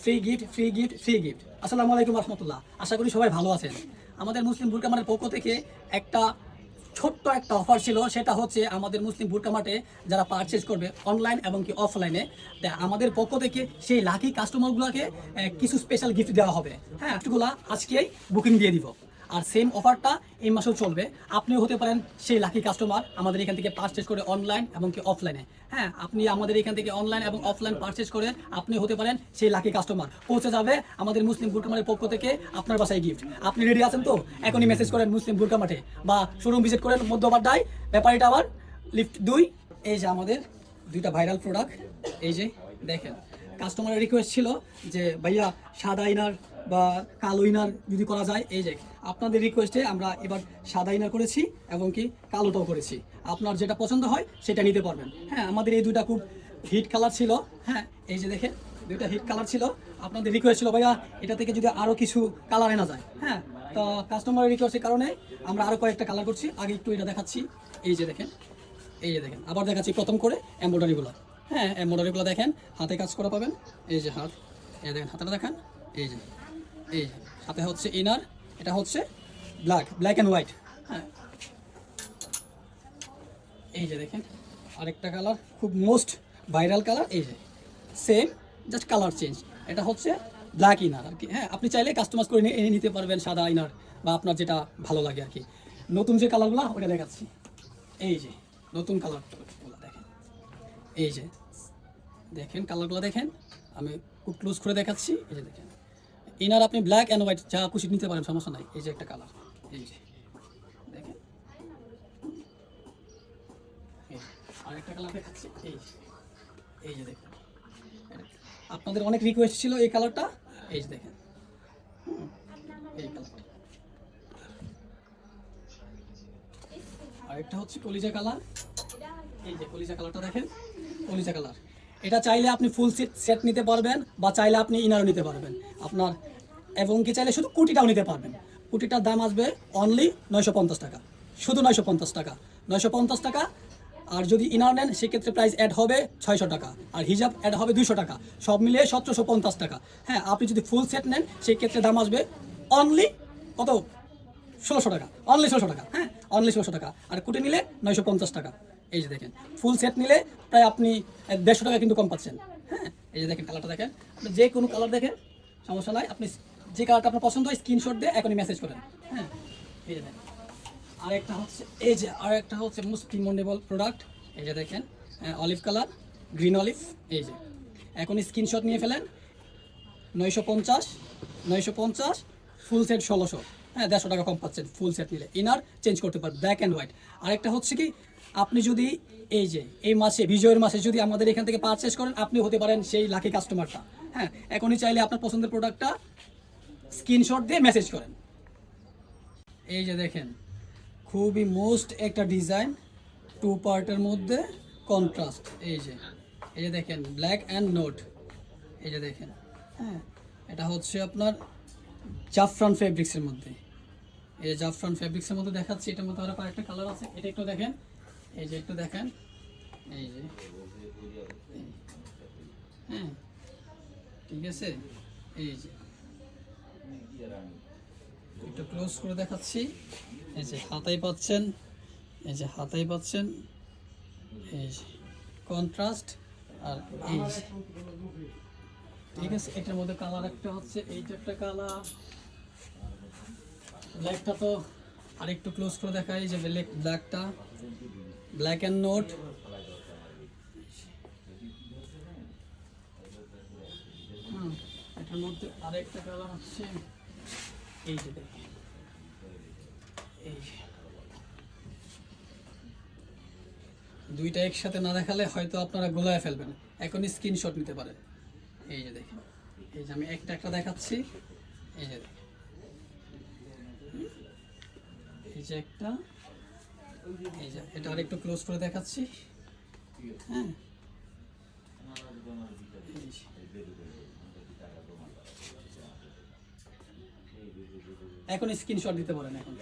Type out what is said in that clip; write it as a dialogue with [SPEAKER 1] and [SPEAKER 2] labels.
[SPEAKER 1] Free gift free gift free gift. আসসালামু আলাইকুম রহমতুল্লাহ, আশা করি সবাই ভালো আছেন। আমাদের মুসলিম বুরকা মার্টের পক্ষ থেকে একটা ছোট্ট একটা অফার ছিল, সেটা হচ্ছে আমাদের মুসলিম বুরকা মার্টে যারা পারচেজ করবে অনলাইন এবং কি অফলাইনে, আমাদের পক্ষ থেকে সেই লাকি কাস্টমারগুলোকে কিছু স্পেশাল গিফট দেওয়া হবে। হ্যাঁ, গিফটগুলো আজকেই বুকিং দিয়ে দিব। আর সেম অফারটা এই মাসেও চলবে। আপনিও হতে পারেন সেই লাকি কাস্টমার আমাদের এখান থেকে পারচেজ করে অনলাইন এবং কি অফলাইনে। হ্যাঁ, আপনি আমাদের এখান থেকে অনলাইন এবং অফলাইন পারচেজ করে আপনি হতে পারেন সেই লাকি কাস্টমার। পৌঁছে যাবে আমাদের মুসলিম বুরকা মার্টের পক্ষ থেকে আপনার বাসায় গিফট। আপনি রেডি আছেন তো? এখনই মেসেজ করেন মুসলিম বুরকা মার্টে বা শোরুম ভিজিট করেন মধ্যবাড্ডায়, ব্যাপারী টাওয়ার, লিফট 2। এই যে আমাদের দুইটা ভাইরাল প্রোডাক্ট, এই যে দেখেন। কাস্টমারের রিকোয়েস্ট ছিল যে ভাইয়া সাদা ইনার বা কালো ইনার যদি করা যায়। এই যে আপনাদের রিকোয়েস্টে আমরা এবার সাদা ইনার করেছি এবং কি কালোটাও করেছি। আপনার যেটা পছন্দ হয় সেটা নিতে পারবেন। হ্যাঁ, আমাদের এই দুইটা খুব হিট কালার ছিল। হ্যাঁ, এই যে দেখেন দুইটা হিট কালার ছিল। আপনাদের রিকোয়েস্ট ছিল ভাইয়া এটা থেকে যদি আরও কিছু কালার এনা যায়। হ্যাঁ, তো কাস্টমারের রিকোয়েস্টের কারণে আমরা আরও কয়েকটা কালার করছি। আগে একটু এটা দেখাচ্ছি। এই যে দেখেন, এই যে দেখেন, আবার দেখাচ্ছি প্রথম করে এমব্রয়ডারিগুলো। হ্যাঁ, এমব্রয়ডারিগুলো দেখেন, হাতে কাজ করা পাবেন। এই যে হাত, এই দেখেন হাতটা দেখেন। এই যে সাথে হচ্ছে ইনার, এটা হচ্ছে ব্ল্যাক অ্যান্ড হোয়াইট। হ্যাঁ, এই যে দেখেন আরেকটা কালার, খুব মোস্ট ভাইরাল কালার। এই যে সেম, জাস্ট কালার চেঞ্জ। এটা হচ্ছে ব্ল্যাক ইনার আর কি। হ্যাঁ, আপনি চাইলে কাস্টমাইজ করে এনে নিতে পারবেন সাদা ইনার বা আপনার যেটা ভালো লাগে আর কি। নতুন যে কালারগুলো ওটা দেখাচ্ছি। এই যে নতুন কালারগুলো দেখেন, এই যে দেখেন কালারগুলো দেখেন। আমি খুব ক্লোজ করে দেখাচ্ছি। এই যে দেখেন ইনার আপনি ব্ল্যাক অ্যান্ড হোয়াইট যা খুশি নিতে পারেন, সমস্যা নাই। এই যে একটা কালার, এই যে দেখেন। আরেকটা কালার দেখাচ্ছি। এই যে দেখেন, আপনাদের অনেক রিকোয়েস্ট ছিল এই কালারটা। এই যে দেখেন এই কালারটা। আরেকটা হচ্ছে কলিজা কালার। এই যে কলিজা কালারটা দেখেন, কলিজা কালার। এটা চাইলে আপনি ফুল সেট নিতে পারবেন বা চাইলে আপনি ইনারও নিতে পারবেন আপনার, এবং কি চাইলে শুধু কুটিটাও নিতে পারবেন। কুটিটার দাম আসবে অনলি 950 টাকা, শুধু 950 টাকা, 950 টাকা। আর যদি ইনার নেন সেক্ষেত্রে প্রাইস অ্যাড হবে 600 টাকা, আর হিজাব অ্যাড হবে 200 টাকা, সব মিলিয়ে 1750 টাকা। হ্যাঁ, আপনি যদি ফুল সেট নেন সেক্ষেত্রে দাম আসবে অনলি কত, 1600 টাকা, অনলি 1600 টাকা। হ্যাঁ, অনলি 1600 টাকা। আর কুটে নিলে 950 টাকা। এই যে দেখেন ফুল সেট নিলে প্রায় আপনি 150 টাকা কিন্তু কম পাচ্ছেন। হ্যাঁ, এই যে দেখেন কালারটা দেখেন, আপনি যে কোনো কালার দেখেন সমস্যা নাই। আপনি যে কালারটা আপনার পছন্দ হয় স্ক্রিনশট দিয়ে এখনই মেসেজ করেন। হ্যাঁ, এই যে দেখেন আরেকটা হচ্ছে, এই যে আরেকটা হচ্ছে মোস্ট ডিমান্ডেবল প্রোডাক্ট। এই যে দেখেন অলিভ কালার, গ্রিন অলিভ। এই যে এখন স্ক্রিনশট নিয়ে ফেলেন। 950 ফুল সেট 1600। হ্যাঁ, 150 টাকা কম পাচ্ছেন ফুল সেট নিলে। ইনার চেঞ্জ করতে পারবেন ব্ল্যাক অ্যান্ড হোয়াইট। আরেকটা হচ্ছে কি, আপনি যদি এই যে এই মাসে বিজয়ের মাসে যদি আমাদের এখান থেকে পারচেস করেন আপনি হতে পারেন সেই লাকি কাস্টমারটা। হ্যাঁ, এখনই চাইলে আপনার পছন্দের প্রোডাক্টটা স্ক্রিনশট দিয়ে মেসেজ করেন। এই যে দেখেন খুবই মোস্ট একটা ডিজাইন, 2 পার্টের মধ্যে কন্ট্রাস্ট। এই যে দেখেন ব্ল্যাক অ্যান্ড নোট। এই যে দেখেন, হ্যাঁ এটা হচ্ছে আপনার জাফরান ফেব্রিক্সের মধ্যে। এই যে জাফরান ফেব্রিক্সের মধ্যে দেখাচ্ছি। এটার মধ্যে আরও আরেকটা কালার আছে, এটা একটু দেখেন। এই যে একটু দেখেন, এই যে হ্যাঁ ঠিক আছে। এই যে একটু ক্লোজ করে দেখাচ্ছি। এই যে হাতায় পাচ্ছেন, এই যে হাতায় পাচ্ছেন এই যে কন্ট্রাস্ট। আর এই যে ঠিক আছে, এটার মধ্যে কালার একটা হচ্ছে এইটা একটা কালার, ব্ল্যাকটা তো আর একটু ক্লোজ করে দেখাই। যে ব্ল্যাকটা ব্ল্যাক অ্যান্ড নোট। এটার মধ্যে আরেকটা কালার হচ্ছে এই যে দেখেন, এই দুইটা একসাথে না দেখালে হয়তো আপনারা গোলায় ফেলবেন। এখনই স্ক্রিনশট নিতে পারেন। এই যে দেখেন, এই যে আমি একটা দেখাচ্ছি। এই যে দেখেন, এই যে একটা, এই যে এটা আর একটু ক্লোজ করে দেখাচ্ছি। হ্যাঁ, এখন স্ক্রিনশট দিতে পারেন এখন।